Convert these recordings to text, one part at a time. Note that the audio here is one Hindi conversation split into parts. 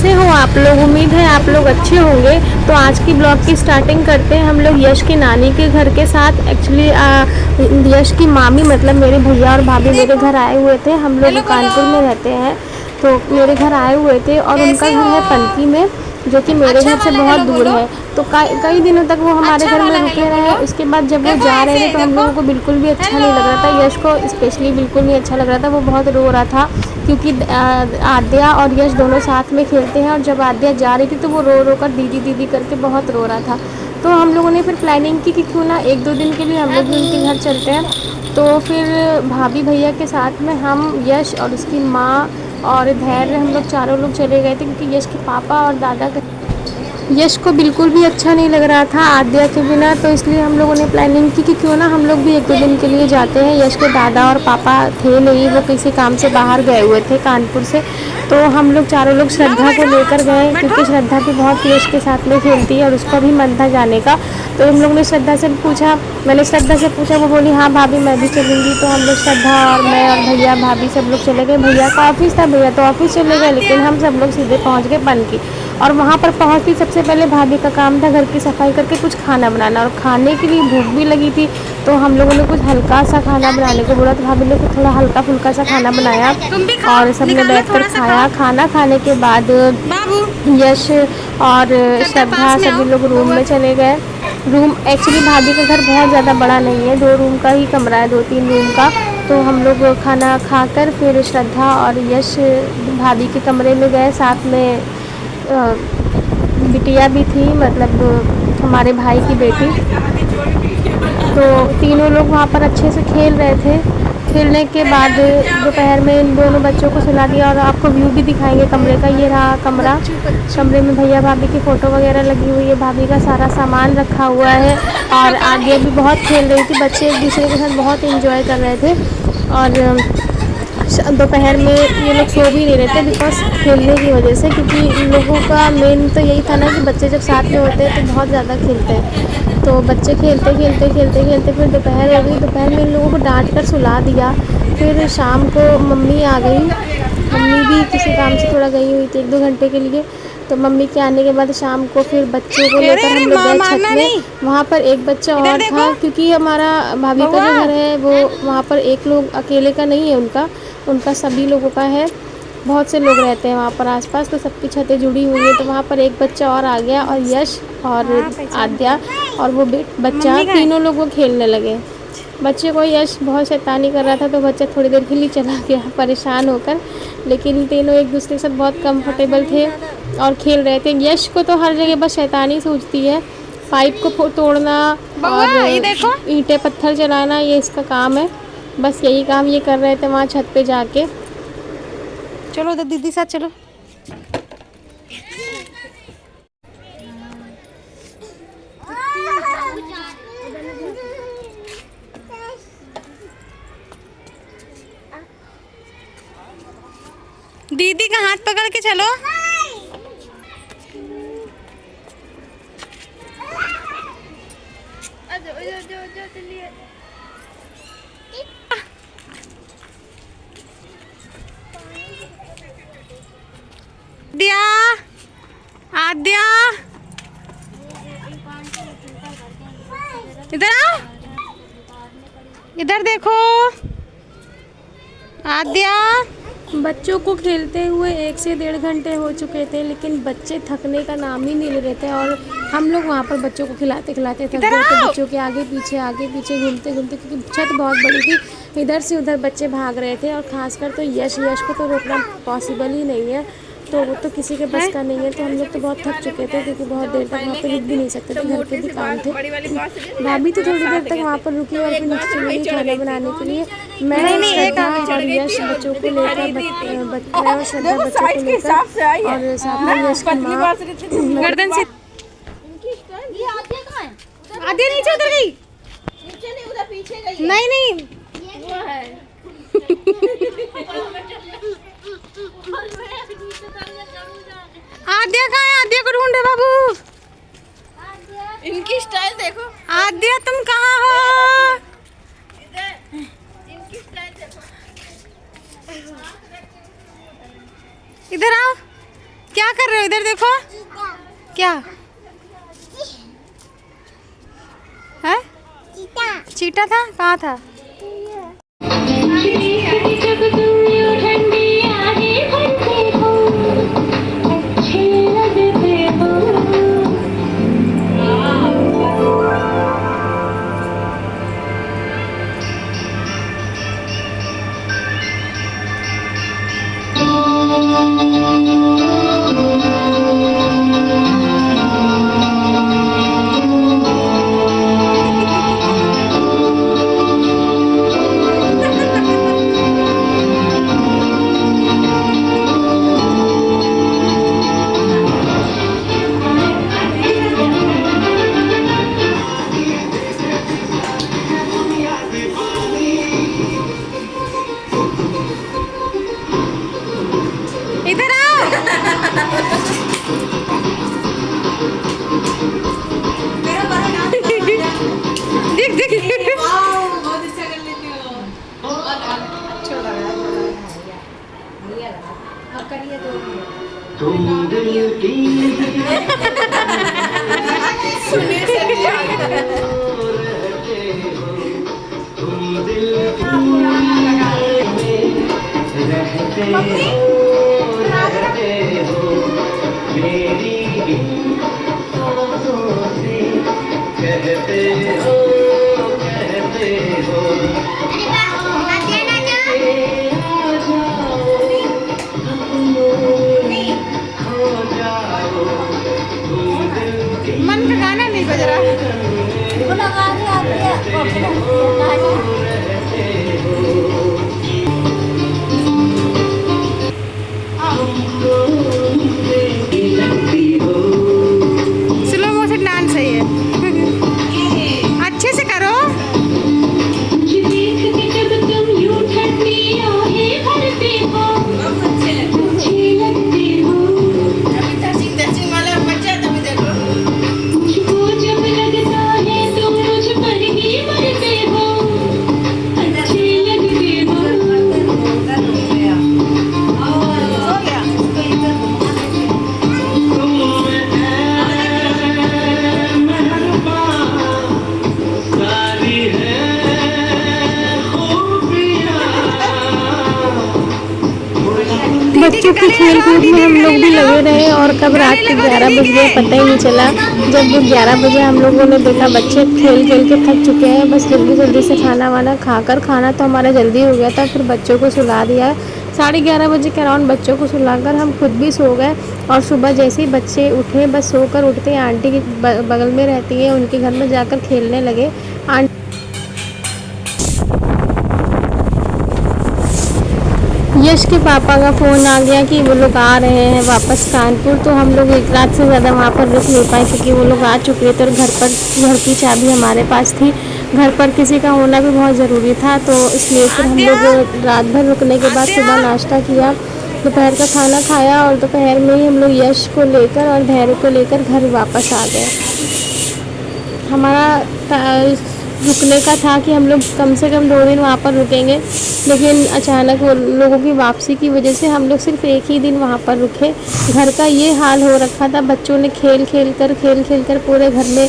कैसे हो आप लोग? उम्मीद है आप लोग अच्छे होंगे। तो आज की ब्लॉग की स्टार्टिंग करते हैं हम लोग यश की नानी के घर के साथ। एक्चुअली यश की मामी मतलब मेरे भैया और भाभी मेरे घर आए हुए थे। हम लोग कानपुर में रहते हैं, तो मेरे घर आए हुए थे और उनका घर है पनकी में, जो कि मेरे घर से बहुत दूर है। तो कई दिनों तक वो हमारे घर में रुके रहे। उसके बाद जब वो जा रहे थे तो हम लोगों को बिल्कुल भी अच्छा नहीं लग रहा था। यश को स्पेशली बिल्कुल नहीं अच्छा लग रहा था, वो बहुत रो रहा था क्योंकि आद्या और यश दोनों साथ में खेलते हैं और जब आद्या जा रही थी तो वो रो रो कर दीदी दीदी करके बहुत रो रहा था। तो हम लोगों ने फिर प्लानिंग की कि क्यों ना एक दो दिन के लिए हम लोग भी उनके घर चलते हैं। तो फिर भाभी भैया के साथ में हम, यश और उसकी माँ और धैर्य, हम लोग चारों लोग चले गए थे क्योंकि यश के पापा और दादा के यश को बिल्कुल भी अच्छा नहीं लग रहा था आद्या के बिना। तो इसलिए हम लोगों ने प्लानिंग की कि क्यों ना हम लोग भी एक दो दिन के लिए जाते हैं। यश के दादा और पापा थे नहीं, वो किसी काम से बाहर गए हुए थे कानपुर से। तो हम लोग चारों लोग श्रद्धा को लेकर गए क्योंकि श्रद्धा भी बहुत यश के साथ में खेलती है और उसका भी मन था जाने का। तो हम लोग ने श्रद्धा से पूछा, मैंने श्रद्धा से पूछा, वो बोली हाँ भाभी मैं भी चलूँगी। तो हम लोग श्रद्धा और मैं और भैया भाभी सब लोग चले गए। भैया का ऑफिस था, भैया तो ऑफिस चले गए, लेकिन हम सब लोग सीधे पहुँच गए पनकी। और वहाँ पर पहुँचती सबसे पहले भाभी का काम था घर की सफाई करके कुछ खाना बनाना, और खाने के लिए भूख भी लगी थी। तो हम लोगों ने कुछ हल्का सा खाना बनाने को बोला, तो भाभी ने कुछ थोड़ा हल्का फुल्का सा खाना बनाया और सबने बैठकर खाया। खाना खाने के बाद यश और श्रद्धा सभी लोग रूम में चले गए। रूम एक्चुअली भाभी का घर बहुत ज़्यादा बड़ा नहीं है, 2 रूम का ही कमरा है, 2-3 रूम का। तो हम लोग खाना खाकर फिर श्रद्धा और यश भाभी के कमरे में गए। साथ में बिटिया भी थी, मतलब हमारे भाई की बेटी। तो तीनों लोग वहाँ पर अच्छे से खेल रहे थे। खेलने के बाद दोपहर में इन दोनों बच्चों को सुला दिया और आपको व्यू भी दिखाएंगे कमरे का। ये रहा कमरा, कमरे में भैया भाभी की फ़ोटो वगैरह लगी हुई है, भाभी का सारा सामान रखा हुआ है। और आगे भी बहुत खेल रही थी, बच्चे एक दूसरे के साथ बहुत एंजॉय कर रहे थे। और दोपहर में ये लोग सो भी नहीं रहे थे बिकॉज खेलने की वजह से, क्योंकि इन लोगों का मेन तो यही था ना कि बच्चे जब साथ में होते हैं तो बहुत ज़्यादा खेलते हैं। तो बच्चे खेलते खेलते खेलते खेलते फिर दोपहर हो गई। दोपहर में इन लोगों को डांट कर सुला दिया। फिर शाम को मम्मी आ गई, मम्मी भी किसी काम से थोड़ा गई हुई थी 1-2 घंटे के लिए। तो मम्मी के आने के बाद शाम को फिर बच्चों को लेकर हम लोग गए छत में। वहाँ पर एक बच्चा और था, क्योंकि हमारा भाभी का जो घर है वो वहाँ पर एक लोग अकेले का नहीं है, उनका सभी लोगों का है। बहुत से लोग रहते हैं वहाँ पर आसपास, तो सबकी छतें जुड़ी हुई है। तो वहाँ पर एक बच्चा और आ गया और यश और आद्या और वो बच्चा, तीनों लोग वो खेलने लगे। बच्चे को यश बहुत शैतानी कर रहा था, तो बच्चा थोड़ी देर के लिए चला गया परेशान होकर। लेकिन तीनों एक दूसरे के साथ बहुत कंफर्टेबल थे और खेल रहे थे। यश को तो हर जगह बस शैतानी सूझती है, पाइप को तोड़ना और ईंटें पत्थर चलाना, ये इसका काम है। बस यही काम ये कर रहे थे वहाँ छत पे जाके। चलो उधर दीदी साथ चलो। दीदी का हाथ पकड़ के चलो। आद्या, आद्या इधर आओ, इधर देखो आद्या। बच्चों को खेलते हुए 1 से 1.5 घंटे हो चुके थे, लेकिन बच्चे थकने का नाम ही नहीं ले रहे थे। और हम लोग वहाँ पर बच्चों को खिलाते खिलाते थक गए थे। बच्चों के आगे पीछे घूमते घूमते, क्योंकि छत बहुत बड़ी थी, इधर से उधर बच्चे भाग रहे थे। और ख़ासकर तो यश को तो रोकना पॉसिबल ही नहीं है, तो वो तो किसी के बस का नहीं है। तो हम लोग तो बहुत थक चुके थे, क्योंकि बहुत देर तक वहाँ पर रुक भी नहीं सकते थे, घर के भी काम थे। भाभी तो थोड़ी देर तक वहाँ पर रुकी और फिर नीचे चली गई खाना बनाने के लिए। मैं श्रद्धा और यश बच्चों को लेकर, मैं और श्रद्धा बच्चों को लेकर, और साथ में यश की माँ गर्दन से। आद्या नीचे उतर गई, नीचे नहीं उधर पीछे गई। नहीं वो है। आद्या कहाँ है? आद्या को ढूंढे बाबू। इनकी स्टाइल देखो। आद्या तुम कहाँ हो? इनकी स्टाइल देखो। इधर आओ। क्या कर रहे हो? इधर देखो। क्या है? चीटा था? कहाँ था? इधर आओ। देख देख बहुत अच्छा कर लेती हो। बहुत अच्छा लग रहा है। अब करिए तो सुनिए मन का गाना नहीं बज रहा। स्लो मोशन डांस है ये। अच्छे से करो। बच्चों के खेल कूद में हम लोग भी लगे रहे और कब रात के 11 बज गए पता ही नहीं चला। जब 11 बजे हम लोगों ने देखा बच्चे खेल खेल के थक चुके हैं, बस जल्दी जल्दी से खाना वाना खाकर, खाना तो हमारा जल्दी हो गया था, फिर बच्चों को सुला दिया। 11:30 बजे के अराउंड बच्चों को सुलाकर हम खुद भी सो गए। और सुबह जैसे ही बच्चे उठे, बस सोकर उठते ही आंटी की बगल में रहती है, उनके घर में जाकर खेलने लगे। यश के पापा का फ़ोन आ गया कि वो लोग आ रहे हैं वापस कानपुर, तो हम लोग एक रात से ज़्यादा वहाँ पर रुक नहीं पाए क्योंकि वो लोग आ चुके थे और घर की चाबी हमारे पास थी। घर पर किसी का होना भी बहुत ज़रूरी था, तो इसलिए फिर हम लोग रात भर रुकने के बाद सुबह नाश्ता किया, दोपहर का खाना खाया और दोपहर में ही हम लोग यश को लेकर और धैर्य को लेकर घर वापस आ गए। हमारा रुकने का था कि हम लोग कम से कम 2 दिन वहाँ पर रुकेंगे, लेकिन अचानक वो लोगों की वापसी की वजह से हम लोग सिर्फ एक ही दिन वहाँ पर रुके। घर का ये हाल हो रखा था, बच्चों ने खेल खेल कर पूरे घर में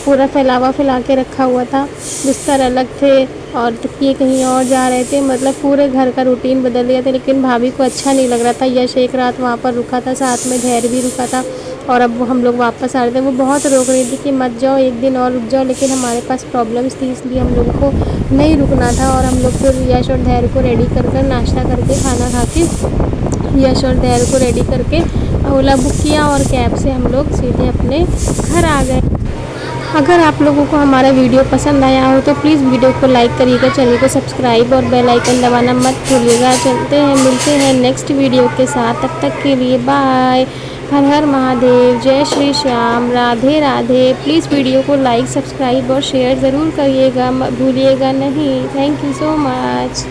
पूरा फैलावा फैला के रखा हुआ था। बिस्तर अलग थे और तकिए कहीं और जा रहे थे, मतलब पूरे घर का रूटीन बदल गया था। लेकिन भाभी को अच्छा नहीं लग रहा था। यश एक रात वहाँ पर रुका था, साथ में धैर्य भी रुका था और अब हम लोग वापस आ रहे थे। वो बहुत रोक रही थी कि मत जाओ, एक दिन और रुक जाओ, लेकिन हमारे पास प्रॉब्लम्स थी इसलिए हम लोगों को नहीं रुकना था। और हम लोग फिर यश और धैर्य को रेडी कर नाश्ता करके खाना खा के यश और धैर्य को रेडी करके ओला बुक किया और कैब से हम लोग सीधे अपने घर आ गए। अगर आप लोगों को हमारा वीडियो पसंद आया हो तो प्लीज़ वीडियो को लाइक करिएगा, चैनल को सब्सक्राइब और बेल आइकन दबाना मत भूलिएगा। चलते हैं, मिलते हैं नेक्स्ट वीडियो के साथ, तब तक के लिए बाय। हर हर महादेव, जय श्री श्याम, राधे राधे। प्लीज़ वीडियो को लाइक, सब्सक्राइब और शेयर ज़रूर करिएगा, भूलिएगा नहीं। Thank you so much.